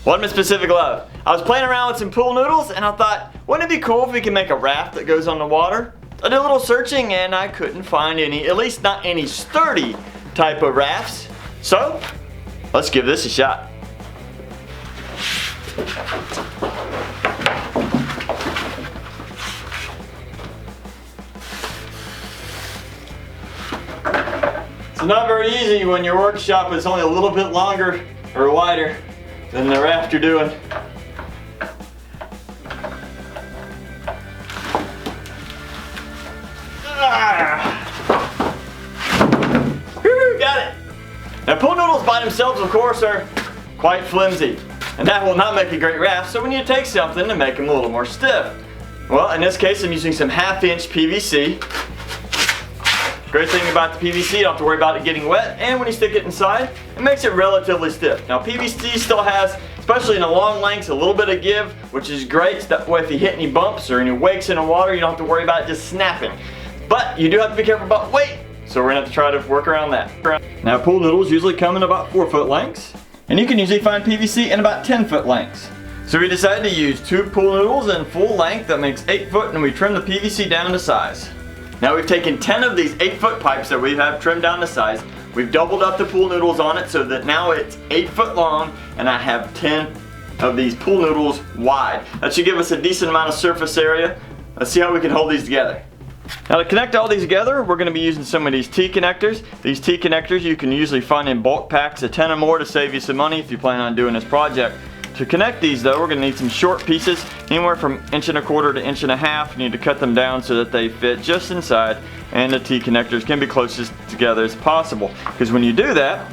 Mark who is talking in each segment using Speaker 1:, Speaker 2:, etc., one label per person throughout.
Speaker 1: What am I specifically of? I was playing around with some pool noodles and I thought, wouldn't it be cool if we could make a raft that goes on the water? I did a little searching and I couldn't find any, at least not any sturdy type of rafts. So, let's give this a shot. It's not very easy when your workshop is only a little bit longer or wider than the raft you're doing. Woo, got it! Now pool noodles by themselves, of course, are quite flimsy. And that will not make a great raft, so we need to take something to make them a little more stiff. Well, in this case, I'm using some 1/2-inch PVC. Great thing about the PVC, you don't have to worry about it getting wet, and when you stick it inside, it makes it relatively stiff. Now PVC still has, especially in the long lengths, a little bit of give, which is great. So that way if you hit any bumps or any wakes in the water, you don't have to worry about it just snapping. But you do have to be careful about weight, so we're gonna have to try to work around that. Now pool noodles usually come in about 4-foot lengths, and you can usually find PVC in about 10-foot lengths. So we decided to use 2 pool noodles in full length, that makes 8 foot, and we trimmed the PVC down to size. Now we've taken 10 of these 8-foot pipes that we have trimmed down to size. We've doubled up the pool noodles on it so that now it's 8 foot long and I have 10 of these pool noodles wide. That should give us a decent amount of surface area. Let's see how we can hold these together. Now to connect all these together, we're going to be using some of these T-connectors. These T-connectors you can usually find in bulk packs of 10 or more to save you some money if you plan on doing this project. To connect these though, we're going to need some short pieces, anywhere from 1.25 to 1.5 inches. You need to cut them down so that they fit just inside, and the T-connectors can be closest together as possible. Because when you do that,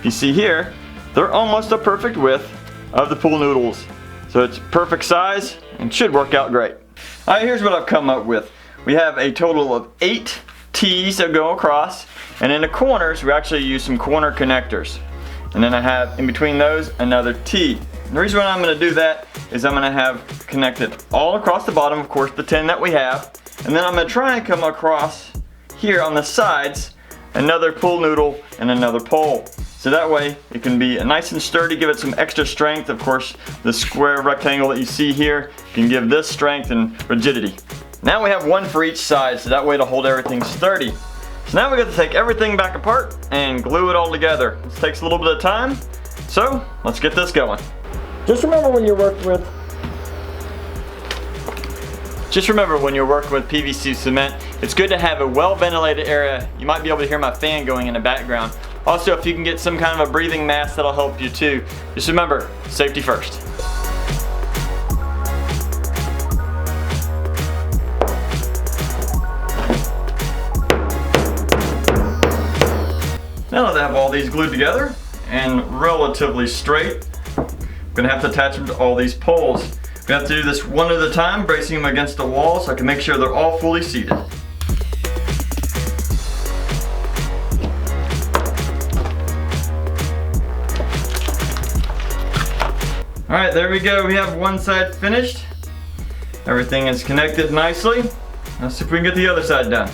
Speaker 1: you see here, they're almost a perfect width of the pool noodles. So it's perfect size and should work out great. Alright, here's what I've come up with. We have a total of 8 T's that go across, and in the corners we actually use some corner connectors. And then I have in between those another T. And the reason why I'm going to do that is I'm going to have connected all across the bottom, of course, the 10 that we have. And then I'm going to try and come across here on the sides another pool noodle and another pole. So that way it can be nice and sturdy, give it some extra strength. Of course, the square rectangle that you see here can give this strength and rigidity. Now we have one for each side, so that way to hold everything sturdy. So now we got to take everything back apart and glue it all together. This takes a little bit of time, so let's get this going. Just remember when you're working with PVC cement, it's good to have a well ventilated area. You might be able to hear my fan going in the background. Also, if you can get some kind of a breathing mask, that'll help you too. Just remember, safety first. Now that I have all these glued together and relatively straight, I'm going to have to attach them to all these poles. I'm going to have to do this one at a time, bracing them against the wall so I can make sure they're all fully seated. Alright, there we go. We have one side finished. Everything is connected nicely. Let's see if we can get the other side done.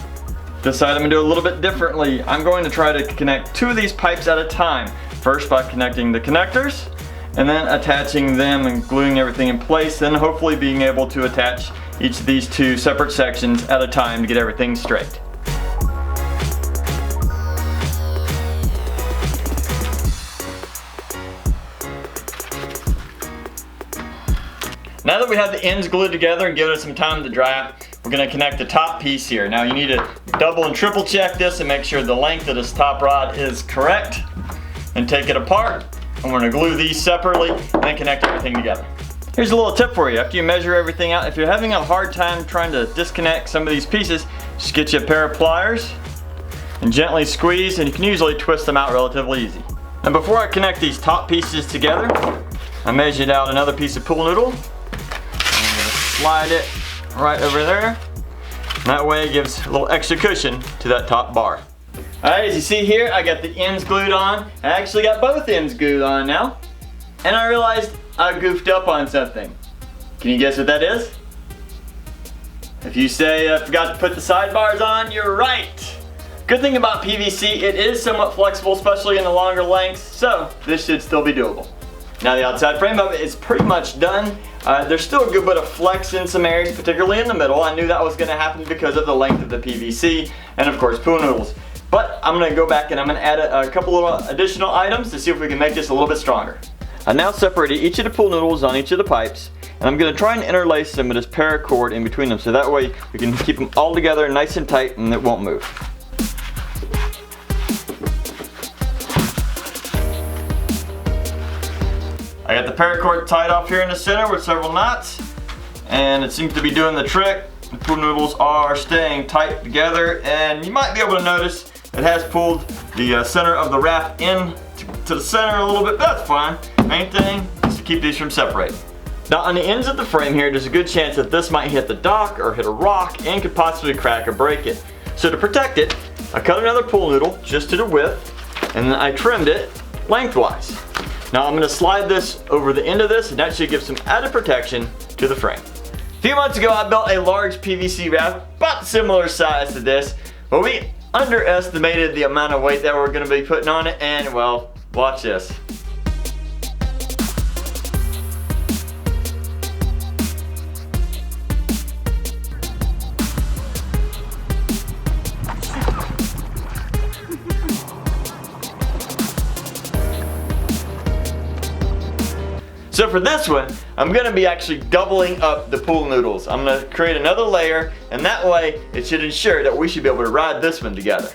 Speaker 1: This side I'm going to do a little bit differently. I'm going to try to connect 2 of these pipes at a time. First by connecting the connectors, and then attaching them and gluing everything in place, then hopefully being able to attach each of these 2 separate sections at a time to get everything straight. Now that we have the ends glued together and given it some time to dry, we're going to connect the top piece here. Now you need to double and triple check this and make sure the length of this top rod is correct, and take it apart. And we're going to glue these separately and then connect everything together. Here's a little tip for you. After you measure everything out, if you're having a hard time trying to disconnect some of these pieces, just get you a pair of pliers and gently squeeze, and you can usually twist them out relatively easy. And before I connect these top pieces together, I measured out another piece of pool noodle. I'm going to slide it right over there. And that way it gives a little extra cushion to that top bar. Alright, as you see here, I got the ends glued on. I actually got both ends glued on now. And I realized I goofed up on something. Can you guess what that is? If you say I forgot to put the sidebars on, you're right. Good thing about PVC, it is somewhat flexible, especially in the longer lengths, so this should still be doable. Now the outside frame of it is pretty much done. There's still a good bit of flex in some areas, particularly in the middle. I knew that was going to happen because of the length of the PVC and of course Pool Noodles. But I'm going to go back and I'm going to add a couple of additional items to see if we can make this a little bit stronger. I now separated each of the Pool Noodles on each of the pipes, and I'm going to try and interlace them with this paracord in between them so that way we can keep them all together nice and tight and it won't move. I got the paracord tied off here in the center with several knots, and it seems to be doing the trick. The Pool Noodles are staying tight together, and you might be able to notice it has pulled the center of the raft in to the center a little bit. That's fine. Main thing is to keep these from separating. Now on the ends of the frame here, there's a good chance that this might hit the dock or hit a rock and could possibly crack or break it. So to protect it, I cut another Pool Noodle just to the width, and then I trimmed it lengthwise. Now I'm going to slide this over the end of this, and that should give some added protection to the frame. A few months ago I built a large PVC raft, about similar size to this, but we underestimated the amount of weight that we're going to be putting on it, and well, watch this. So for this one, I'm going to be actually doubling up the Pool Noodles. I'm going to create another layer, and that way it should ensure that we should be able to ride this one together.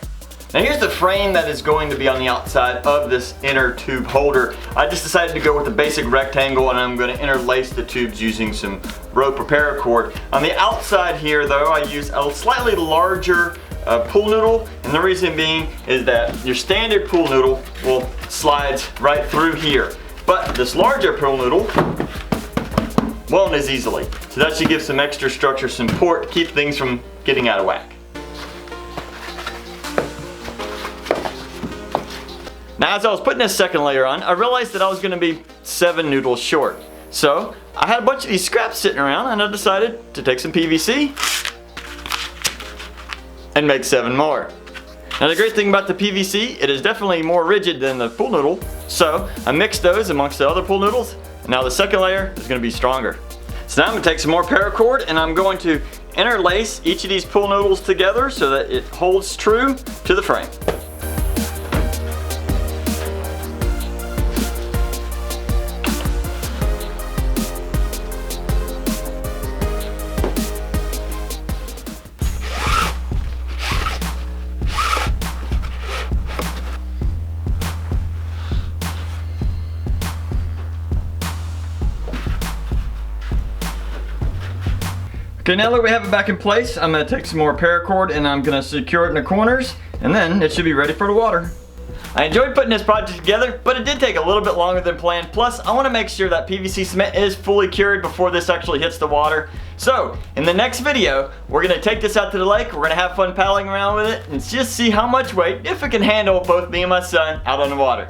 Speaker 1: Now here's the frame that is going to be on the outside of this inner tube holder. I just decided to go with a basic rectangle, and I'm going to interlace the tubes using some rope or paracord. On the outside here though, I use a slightly larger Pool Noodle, and the reason being is that your standard Pool Noodle will slide right through here. But this larger Pool Noodle won't as easily. So that should give some extra structure support to keep things from getting out of whack. Now as I was putting this second layer on, I realized that I was going to be 7 noodles short. So I had a bunch of these scraps sitting around, and I decided to take some PVC and make 7 more. Now the great thing about the PVC, it is definitely more rigid than the Pool Noodle, so I mixed those amongst the other Pool Noodles, and now the second layer is going to be stronger. So now I'm going to take some more paracord, and I'm going to interlace each of these Pool Noodles together so that it holds true to the frame. Okay, now that we have it back in place, I'm going to take some more paracord and I'm going to secure it in the corners, and then it should be ready for the water. I enjoyed putting this project together, but it did take a little bit longer than planned. Plus, I want to make sure that PVC cement is fully cured before this actually hits the water. So, in the next video, we're going to take this out to the lake, we're going to have fun paddling around with it, and just see how much weight, if it can handle both me and my son, out on the water.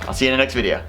Speaker 1: I'll see you in the next video.